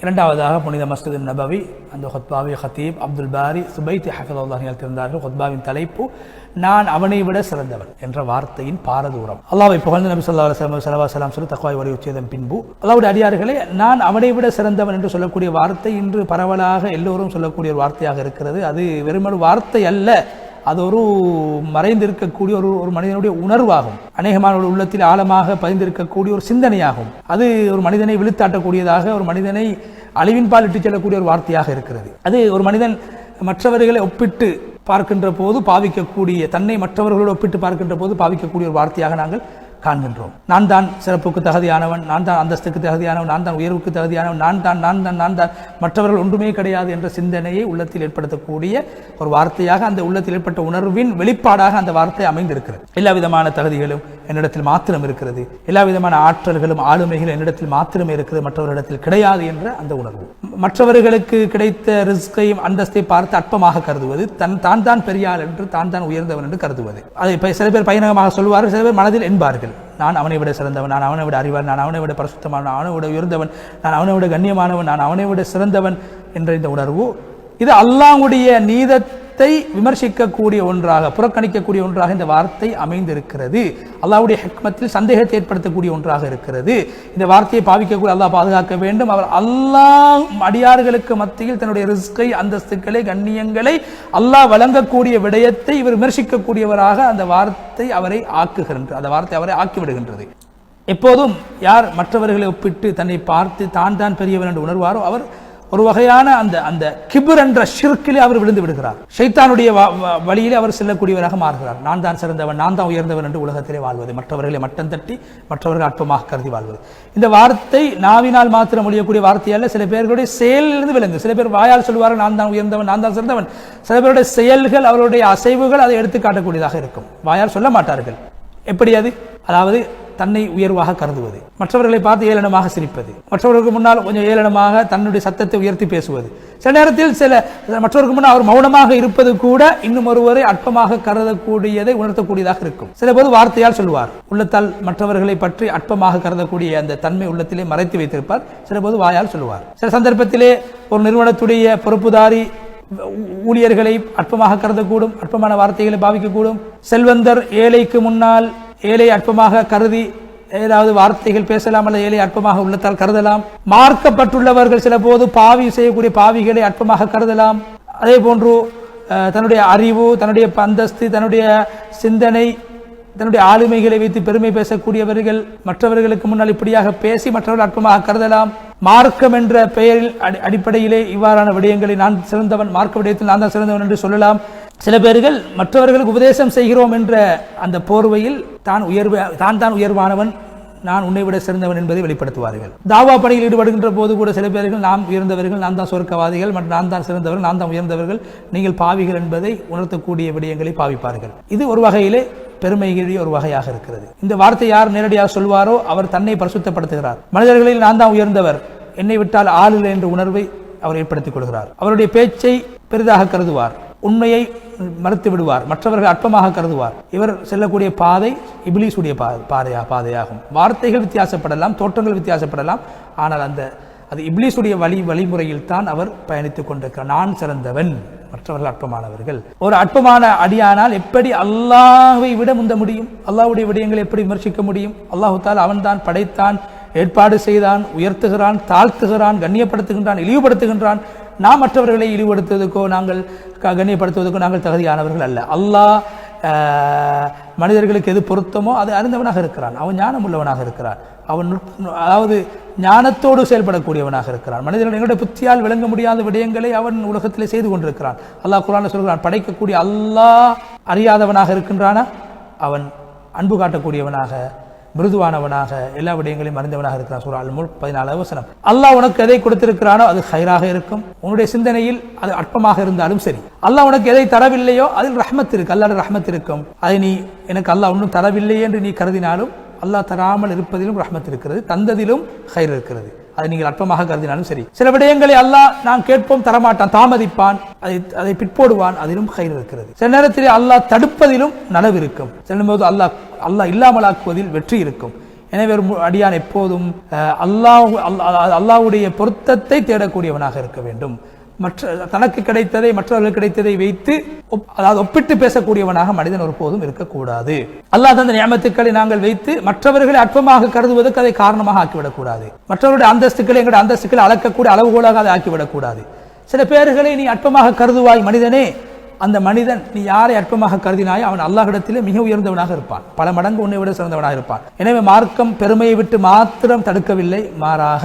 இரண்டாவதாக புனித மஸ்ஜித் நபவி அந்த ஹுத்பாவி ஹத்தீப் அப்துல் பாரி சுபைத்தி ஹஃபிதுல்லாஹ் நிகழ்த்தியிருந்தார்கள். ஹுத்பாவின் தலைப்பு நான் அவனை விட சிறந்தவன் என்ற வார்த்தையின் பாரதூரம். அல்லாஹ்வை புகழ்ந்து நபி ஸல்லல்லாஹு அலைஹி வஸல்லம் சொல்லி தக்வாவை வலியுறுத்தியதன் பின்பு அல்லாஹ்வுடைய அடியார்களே, நான் அவனை விட சிறந்தவன் என்று சொல்லக்கூடிய வார்த்தை இன்று பரவலாக எல்லோரும் சொல்லக்கூடிய ஒரு வார்த்தையாக இருக்கிறது. அது வெறுமனே வார்த்தை அல்ல, அது ஒரு மறைந்திருக்கக்கூடிய ஒரு மனிதனுடைய உணர்வாகும். அநேகமான உள்ளத்தில் ஆழமாக பதிந்திருக்கக்கூடிய ஒரு சிந்தனையாகும். அது ஒரு மனிதனை விழுத்தாட்டக்கூடியதாக, ஒரு மனிதனை அழிவின் பால் இட்டுச் செல்லக்கூடிய ஒரு வார்த்தையாக இருக்கிறது. அது ஒரு மனிதன் மற்றவர்களை ஒப்பிட்டு பார்க்கின்ற போது பாவிக்கக்கூடிய, தன்னை மற்றவர்களோடு ஒப்பிட்டு பார்க்கின்ற போது பாவிக்கக்கூடிய ஒரு வார்த்தையாக நாங்கள் காண்கின்றோம். நான் தான் சிறப்புக்கு தகுதியானவன், நான் தான் அந்தஸ்துக்கு தகுதியானவன், நான் தான் உயர்வுக்கு தகுதியானவன், நான் தான் மற்றவர்கள் ஒன்றுமே கிடையாது என்ற சிந்தனையை உள்ளத்தில் ஏற்படுத்தக்கூடிய ஒரு வார்த்தையாக, அந்த உள்ளத்தில் ஏற்பட்ட உணர்வின் வெளிப்பாடாக அந்த வார்த்தை அமைந்திருக்கிறது. எல்லா விதமான தகுதிகளும் என்னிடத்தில் மாத்திரம் இருக்கிறது, எல்லா விதமான ஆற்றல்களும் ஆளுமைகளும் என்னிடத்தில் மாத்திரமே இருக்கிறது, மற்றவர்களிடத்தில் கிடையாது என்ற அந்த உணர்வு. மற்றவர்களுக்கு கிடைத்த ரிஸ்கையும் அந்தஸ்தை பார்த்து அற்பமாக கருதுவது, தான் பெரியாள் என்று, தான் உயர்ந்தவன் என்று கருதுவது. அதை சில பேர் பயணமாக சொல்வார்கள், சில பேர் மனதில் என்பார்கள். நான் அவனை விட சிறந்தவன், நான் அவனை விட அறிவான், நான் அவனை விட பரிசுத்தமானவன், நான் அவனை விட உயர்ந்தவன், நான் அவனை விட கண்ணியமானவன், நான் அவனை விட சிறந்தவன் என்ற இந்த உணர்வு, இது அல்லாஹ்வுடைய நீதத்தை விமர்சிக்கக்கூடிய ஒன்றாக, புறக்கணிக்கக்கூடிய ஒன்றாக இந்த வார்த்தை அமைந்திருக்கிறது. அல்லாஹ்வுடைய ஹிக்மத்தில் சந்தேகத்தை ஏற்படுத்தக்கூடிய ஒன்றாக இருக்கிறது. இந்த வார்த்தையை பாவிக்கக்கூடிய அல்லாஹ் பாதுகாக்க வேண்டும். அவர் அல்லாஹ் அடியார்களுக்கு மத்தியில் தன்னுடைய ரிஸ்கை, அந்தஸ்துக்களை, கண்ணியங்களை அல்லாஹ் வழங்கக்கூடிய விடயத்தை இவர் விமர்சிக்கக்கூடியவராக அந்த வார்த்தை அவரை ஆக்குகின்றது, அந்த வார்த்தை அவரை ஆக்கிவிடுகின்றது. எப்போதும் யார் மற்றவர்களை ஒப்பிட்டு தன்னை பார்த்து தான் பெரியவன் என்று உணர்வாரோ அவர் ஒரு வகையான அந்த கிபர் என்ற ஷிர்கிலே அவர் விழுந்து விடுகிறார். ஷைத்தானுடைய வழியிலே அவர் செல்லக்கூடியவராக மாறுகிறார். நான் தான் சிறந்தவன், நான் தான் உயர்ந்தவன் என்று உலகத்திலே வாழ்வது, மற்றவர்களை மட்டம் தட்டி மற்றவர்கள் அற்பமாக கருதி வாழ்வது. இந்த வார்த்தை நாவினால் மாத்திரம் மொழியக்கூடிய வார்த்தையல்ல, சில பேர்களுடைய செயலிலிருந்து விளங்கு. சில பேர் வாயால் சொல்வார்கள் நான் தான் உயர்ந்தவன், நான் தான் சிறந்தவன். சில பேருடைய செயல்கள், அவருடைய அசைவுகள் அதை எடுத்து காட்டக்கூடியதாக இருக்கும். வாயால் சொல்ல மாட்டார்கள். எப்படி அது? அதாவது தன்னை உயர்வாக கருதுவது, மற்றவர்களை பார்த்து ஏளனமாக சிரிப்பது, மற்றவர்களுக்கு முன்னால் கொஞ்சம் ஏளனமாக தன்னுடைய சத்தத்தை உயர்த்தி பேசுவது. சில நேரத்தில் மற்றவருக்கு முன்னால் அவர் மௌனமாக இருப்பது கூட இன்னும் ஒருவரை அற்பமாக கருதக்கூடியதை உணர்த்தக்கூடியதாக இருக்கும். சில போது வார்த்தையால் சொல்வார், உள்ளத்தால் மற்றவர்களை பற்றி அற்பமாக கருதக்கூடிய அந்த தன்மை உள்ளத்திலே மறைத்து வைத்திருப்பார். சில போது வாயால் சொல்லுவார். சில சந்தர்ப்பத்திலே ஒரு நிறுவனத்துடைய பொறுப்புதாரி ஊழியர்களை அற்பமாக கருதக்கூடும், அற்பமான வார்த்தைகளை பாவிக்கக்கூடும். செல்வந்தர் ஏழைக்கு முன்னால் ஏழை அற்பமாக கருதி ஏதாவது வார்த்தைகள் பேசலாம், அல்லது ஏழை அற்பமாக உள்ளத்தால் கருதலாம். மார்க்கப்பட்டுள்ளவர்கள் சில போது பாவி செய்யக்கூடிய பாவிகளை அற்பமாக கருதலாம். அதே போன்று தன்னுடைய அறிவு, தன்னுடைய அந்தஸ்து, தன்னுடைய சிந்தனை, தன்னுடைய ஆளுமைகளை வைத்து பெருமை பேசக்கூடியவர்கள் மற்றவர்களுக்கு முன்னால் இப்படியாக பேசி மற்றவர்கள் அற்பமாக கருதலாம். மார்க்கம் என்ற பெயரில் அடிப்படையிலே இவ்வாறான விடயங்களை நான் சிறந்தவன், மார்க்க விடயத்தில் நான் தான் சிறந்தவன் என்று சொல்லலாம். சில பேர்கள் மற்றவர்களுக்கு உபதேசம் செய்கிறோம் என்ற அந்த போர்வையில் தான் உயர்வானவன், நான் உன்னை விட சிறந்தவன் என்பதை வெளிப்படுத்துவார்கள். தாவா பணியில் ஈடுபடுகின்ற போது கூட சில பேர்கள் நாம் உயர்ந்தவர்கள், நான் தான் சொர்க்கவாதிகள், நான் தான் சிறந்தவர்கள், நான் தான் உயர்ந்தவர்கள், நீங்கள் பாவிகள் என்பதை உணர்த்தக்கூடிய விடயங்களை பாவிப்பார்கள். இது ஒரு வகையிலே பெருமைகளுடைய ஒரு வகையாக இருக்கிறது. இந்த வார்த்தை யார் நேரடியாக சொல்வாரோ அவர் தன்னை பரிசுத்தப்படுத்துகிறார். மனிதர்களில் நான் தான் உயர்ந்தவர், என்னை விட்டால் ஆள் இல்லை என்ற உணர்வை அவர் ஏற்படுத்திக் கொள்கிறார். அவருடைய பேச்சை பெரிதாக கருதுவார், உண்மையை மறுத்து விடுவார், மற்றவர்கள் அற்பமாக கருதுவார். இவர் செல்லக்கூடிய பாதை இப்லீசுடைய பாதையாகும். வார்த்தைகள் வித்தியாசப்படலாம், தோற்றங்கள் வித்தியாசப்படலாம், ஆனால் அது இப்லீசுடைய வழிமுறையில் தான் அவர் பயணித்துக் கொண்டிருக்கிறார். நான் சிறந்தவன், மற்றவர்கள் அற்பமானவர்கள். ஒரு அற்பமான அடியானால் எப்படி அல்லாஹ்வை விட முந்த முடியும்? அல்லாஹ்வுடைய விடயங்களை எப்படி விமர்சிக்க முடியும்? அல்லாஹு தஆலா அவன் தான் படைத்தான், ஏற்பாடு செய்தான், உயர்த்துகிறான், தாழ்த்துகிறான், கண்ணியப்படுத்துகின்றான், இழிவுபடுத்துகின்றான். நாம் மற்றவர்களை இழிவுபடுத்துவதற்கோ நாங்கள் கண்ணியப்படுத்துவதற்கோ நாங்கள் தகுதியானவர்கள் அல்ல. அல்லாஹ் மனிதர்களுக்கு எது பொருத்தமோ அது அறிந்தவனாக இருக்கிறான். அவன் ஞானம் உள்ளவனாக இருக்கிறான். அவன் அதாவது ஞானத்தோடு செயல்படக்கூடியவனாக இருக்கிறான். மனிதர்கள் எங்களுடைய புத்தியால் விளங்க முடியாத விடயங்களை அவன் உலகத்திலே செய்து கொண்டிருக்கிறான். அல்லாஹ் குர்ஆனில் சொல்கிறான், படைக்கக்கூடிய அல்லாஹ் அறியாதவனாக இருக்கின்றானா? அவன் அன்பு காட்டக்கூடியவனாக, மிருதுவானவனாக, எல்லா விடயங்களையும் அறிந்தவனாக இருக்கிறான். சூரா அல் முல்க் 14வது வசனம். அல்லாஹ் உனக்கு எதை கொடுத்திருக்கிறானோ அது ஹைராக இருக்கும். உன்னுடைய சிந்தனையில் அது அற்பமாக இருந்தாலும் சரி. அல்லாஹ் உனக்கு எதை தரவில்லையோ அதில் ரஹ்மத் இருக்கு, அல்லாஹ்வுடைய ரஹ்மத் இருக்கும். அதை நீ எனக்கு அல்லாஹ் ஒன்றும் தரவில்லை என்று நீ கருதினாலும் அல்லாஹ் தராமல் இருப்பதிலும் ரஹ்மத் இருக்கிறது, தந்ததிலும் ஹைர் இருக்கிறது. அதை நீங்கள் அற்பமாக கருதினாலும் சரி. சில விடயங்களை அல்லாஹ் நான் கேட்போம் தரமாட்டான், தாமதிப்பான், அதை பிற்போடுவான், அதிலும் ஹைர் இருக்கிறது. சில நேரத்திலே அல்லாஹ் தடுப்பதிலும் நலவு இருக்கும். சில போது அல்லாஹ் இல்லாமலாக்குவதில் வெற்றி இருக்கும். எனவே ஒரு அடியான் எப்போதும் அல்லாஹ்வுடைய பொருத்தத்தை தேடக்கூடியவனாக இருக்க வேண்டும். மற்ற தனக்கு கிடைத்ததை மற்றவர்களுக்கு கிடைத்ததை வைத்து அதாவது ஒப்பிட்டு பேசக்கூடியவனாக மனிதன் ஒருபோதும் இருக்கக்கூடாது. அல்லாஹ் தந்த நியமத்துக்களை நாங்கள் வைத்து மற்றவர்களை அற்பமாக கருதுவதற்கு அதை காரணமாக ஆக்கிவிடக்கூடாது. மற்றவருடைய அந்தஸ்துக்களை எங்களுடைய அந்தஸ்துக்களை அளக்கக்கூடிய அளவுகோலாக அதை ஆக்கிவிடக்கூடாது. சில பேர்களை நீ அற்பமாக கருதுவாய் மனிதனே, அந்த மனிதன் நீ யாரை அற்பமாக கருதினாயோ அவன் அல்லாஹ்விடத்திலே மிக உயர்ந்தவனாக இருப்பான், பல மடங்கு உன்னை விட சிறந்தவனாக இருப்பான். எனவே மார்க்கம் பெருமையை விட்டு மாத்திரம் தடுக்கவில்லை, மாறாக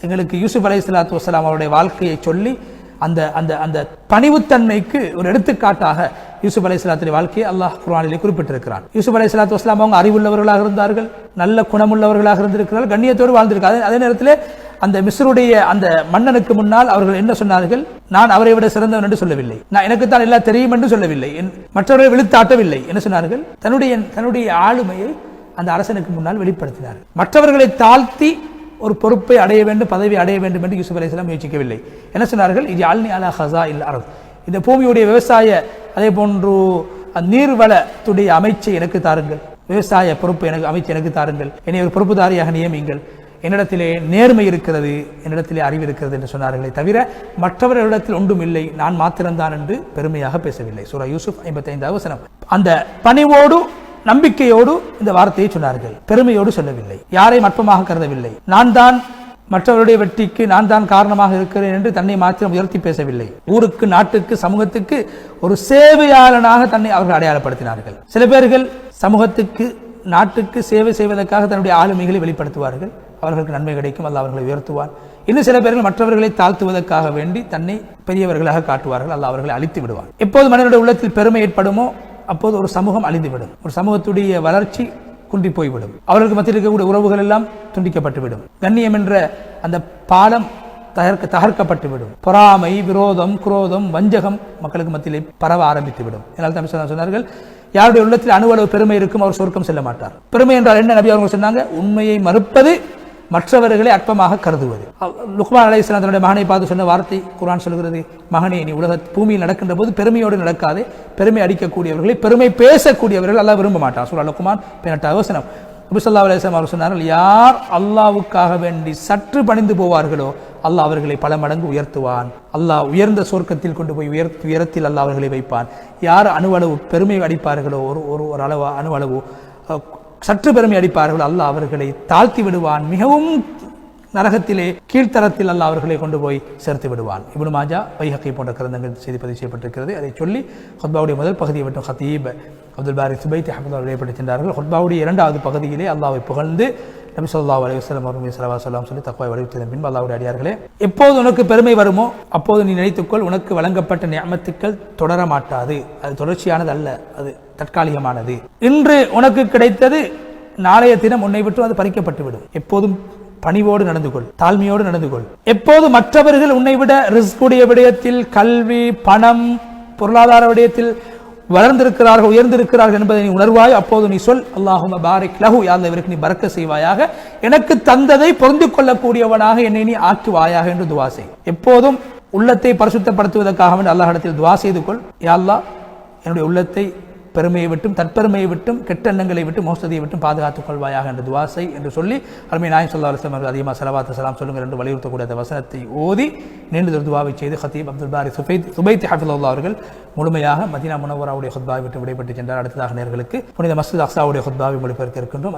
எங்களுக்கு யூசுப் அலைஹிஸ்ஸலாத்து வஸ்ஸலாம் அவருடைய வாழ்க்கையை சொல்லி அந்த அந்த அந்த பணிவுத்தன்மைக்கு ஒரு எடுத்துக்காட்டாக யூசுப் அலைஹிஸ்ஸலாத்துடைய வாழ்க்கையை அல்லாஹ் குர்ஆனிலே குறிப்பிட்டிருக்கிறான். யூசுப் அலைஹிஸ்ஸலாத்து வஸ்ஸலாம் அவங்க அறிவுள்ளவர்களாக இருந்தார்கள், நல்ல குணமுள்ளவர்களாக இருந்திருக்கிறார்கள், கண்ணியத்தோடு வாழ்ந்திருக்கிறார்கள். அதே நேரத்தில் அந்த மிஸ்ருடைய அந்த மன்னனுக்கு முன்னால் அவர்கள் என்ன சொன்னார்கள்? நான் அவரை விட சிறந்தவன் என்று சொல்லவில்லை, நான் எனக்குத்தான் எல்லாம் தெரியும் என்று சொல்லவில்லை, மற்றவர்களை விழுத்தாட்டவில்லை. என்ன சொன்னார்கள்? தன்னுடைய ஆளுமையை அந்த அரசனுக்கு முன்னால் வெளிப்படுத்தினார். மற்றவர்களை தாழ்த்தி ஒரு பொறுப்பை அடைய வேண்டும், பதவி அடைய வேண்டும் என்று யூசுப் அலைஹிஸ்ஸலாம் முயற்சிக்கவில்லை. என்ன சொன்னார்கள்? இஜ்அல்னி அலா ஹஸாஇல் அர்த், இந்த பூமியுடைய விவசாய அதே போன்று நீர்வளத்துடைய அமைச்சை எனக்கு தாருங்கள், விவசாய பொறுப்பு அமைச்சு எனக்கு தாருங்கள், என்னை ஒரு பொறுப்புதாரியாக நியமிங்கள், என்னிடத்திலே நேர்மை இருக்கிறது, என்னிடத்திலே அறிவு இருக்கிறது என்று சொன்னார்களே தவிர மற்றவர்களிடத்தில் ஒன்றும் இல்லை, நான் மாத்திரம்தான் என்று பெருமையாக பேசவில்லை. சூரா யூசுப் 55வது வசனம். அந்த பணிவோடு நம்பிக்கையோடு இந்த வார்த்தையை சொன்னார்கள், பெருமையோடு சொல்லவில்லை, யாரையும் அற்பமாக கருதவில்லை. நான் தான் மற்றவருடைய வெற்றிக்கு நான் தான் காரணமாக இருக்கிறேன் என்று தன்னை மாத்திரம் உயர்த்தி பேசவில்லை. ஊருக்கு, நாட்டுக்கு, சமூகத்துக்கு ஒரு சேவையாளனாக தன்னை அவர்கள் அடையாளப்படுத்தினார்கள். சில பேர்கள் சமூகத்துக்கு, நாட்டுக்கு சேவை செய்வதற்காக தன்னுடைய ஆளுமைகளை வெளிப்படுத்துவார்கள், அவர்களுக்கு நன்மை கிடைக்கும், அல்லாஹ் அவர்களை உயர்த்துவான். இன்னும் சில பேர்கள் மற்றவர்களை தாழ்த்துவதற்காக வேண்டி தன்னை பெரியவர்களாக காட்டுவார்கள், அல்லாஹ் அவர்களை அழித்து விடுவார். எப்போது மனிதனுடைய உள்ளத்தில் பெருமை ஏற்படுமோ அப்போது ஒரு சமூகம் அழிந்துவிடும், ஒரு சமூகத்துடைய வளர்ச்சி குன்றி போய்விடும், அவர்களுக்கு மத்தியில் இருக்கக்கூடிய உறவுகள் எல்லாம் துண்டிக்கப்பட்டுவிடும், கண்ணியம் என்ற அந்த பாலம் தகர்க்கப்பட்டுவிடும், பொறாமை, விரோதம், குரோதம், வஞ்சகம் மக்களுக்கு மத்தியிலே பரவ ஆரம்பித்துவிடும். இதனால் தான் சொன்னார்கள், யாருடைய உள்ளத்தில் அணுவளவு பெருமை இருக்கும் அவர் சொர்க்கம் செல்ல மாட்டார். பெருமை என்றால் என்ன? நபி அவங்க சொன்னாங்க, உண்மையை மறுப்பது, மற்றவர்களை அற்பமாக கருதுவது. லுக்மான் அலைஹிஸ்ஸலாம் தன்னுடைய மகனை பார்த்து சொன்ன வார்த்தை குர்ஆன் சொல்கிறது, மகனே நீ பூமியில் நடக்கின்ற போது பெருமையோடு நடக்காதே, பெருமை அடிக்கக்கூடியவர்களை, பெருமை பேசக்கூடியவர்கள் அல்லாஹ் விரும்ப மாட்டான். சூரா லுக்மான் 18வது வசனம். நபி ஸல்லல்லாஹு அலைஹி வஸல்லம் அவர் சொன்னார்கள், யார் அல்லாஹ்வுக்காக வேண்டி சற்று பணிந்து போவார்களோ அல்லாஹ் அவர்களை பல மடங்கு உயர்த்துவான், அல்லாஹ் உயர்ந்த சொர்க்கத்தில் கொண்டு போய் உயரத்தில் அல்லாஹ் அவர்களை வைப்பான். யார் அணுவளவு பெருமை அடிப்பார்களோ, ஒரு அளவு அணுவளவு சற்று பெருமை அடிப்பார்களோ அல்லாஹ் அவர்களை தாழ்த்தி விடுவான், மிகவும் நரகத்திலே கீழ்த்தரத்தில் அல்லாஹ் அவர்களை கொண்டு போய் சேர்த்து விடுவான். இப்னு மாஜா, பைஹகி போன்ற கிரந்தங்கள் செய்தி பதிவு செய்யப்பட்டிருக்கிறது. அதை சொல்லி ஹுத்பாவுடைய முதல் பகுதியை விட்டு ஹதீப் அப்துல் பாரி சுபைத்தி ஹஃபிதஹுல்லாஹ் வெளிப்படுத்தினார்கள். ஹுத்பாவுடைய 2வது பகுதியிலே அல்லாஹ்வை புகழ்ந்து நபி ஸல்லல்லாஹு அலைஹி வஸல்லம் அவர்கள் ஸல்லல்லாஹு அலைஹி வஸல்லம் சொல்லி தக்வாவை வலியுறுத்தியதன் பின்பு அல்லாஹ்வுடைய அடியார்களே, எப்போது உனக்கு பெருமை வருமோ அப்போது நீ நினைத்துக்கொள், உனக்கு வழங்கப்பட்ட நிஅமத்துக்கள் தொடர மாட்டாது, அது தொடர்ச்சியானது அல்ல, அது தற்காலிகமானது. இன்று உனக்கு கிடைத்தது நாளைய தினம் உன்னை விட்டு அது பறிக்கப்பட்டுவிடும். எப்போதும் பணிவோடு நடந்து கொள், தாழ்மையோடு நடந்து கொள். எப்போது மற்றவர்கள் உன்னை விட ரிஸ்குடைய விடயத்தில், கல்வி, பணம், பொருளாதார விடயத்தில் வளர்ந்திருக்கிறார்கள், உயர்ந்திருக்கிறார்கள் என்பதை நீ உணர்வாய், அப்போது நீ சொல், அல்லாஹும்ம பாரிக் லஹு, யா அல்லாஹ் இவருக்கு நீ பரக்க செய்வாயாக, எனக்கு தந்ததை பொருந்து கொள்ளக்கூடியவனாக என்னை நீ ஆக்குவாயாக என்று துவா செய். எப்போதும் உள்ளத்தை பரிசுத்தப்படுத்துவதற்காக அல்லாஹ்விடத்தில் துவா செய்து கொள், யா அல்லாஹ் என்னுடைய உள்ளத்தை பெருமையை விட்டும், தற்பெருமையை விட்டும், கெட்ட எண்ணங்களை விட்டும், மோசடியை விட்டும் பாதுகாத்துக் கொள்வாயாக என்று துவா செய் என்று சொல்லி அருமை நாயகம் ஸல்லல்லாஹு அலைஹி வஸல்லம் அவர்கள் அதிகமாக ஸலவாத் ஸலாம் சொல்லுங்கள் என்று வலியுறுத்தக்கூடிய அந்த வசனத்தை ஓதி நீண்ட துவாவை செய்து ஹதீப் அப்துல் பாரி சுபைத்தி ஹஃபிதஹுல்லாஹ் அவர்கள் முழுமையாக மதீனா முனவ்வராவுடைய ஹுத்பாவை விட்டு விடைபெற்று சென்றார். அடுத்ததாக நேயர்களுக்கு புனித மஸ்ஜித் அக்ஸாவுடைய ஹுத்பாவை மொழிபெயர்க்க இருக்கின்றோம்.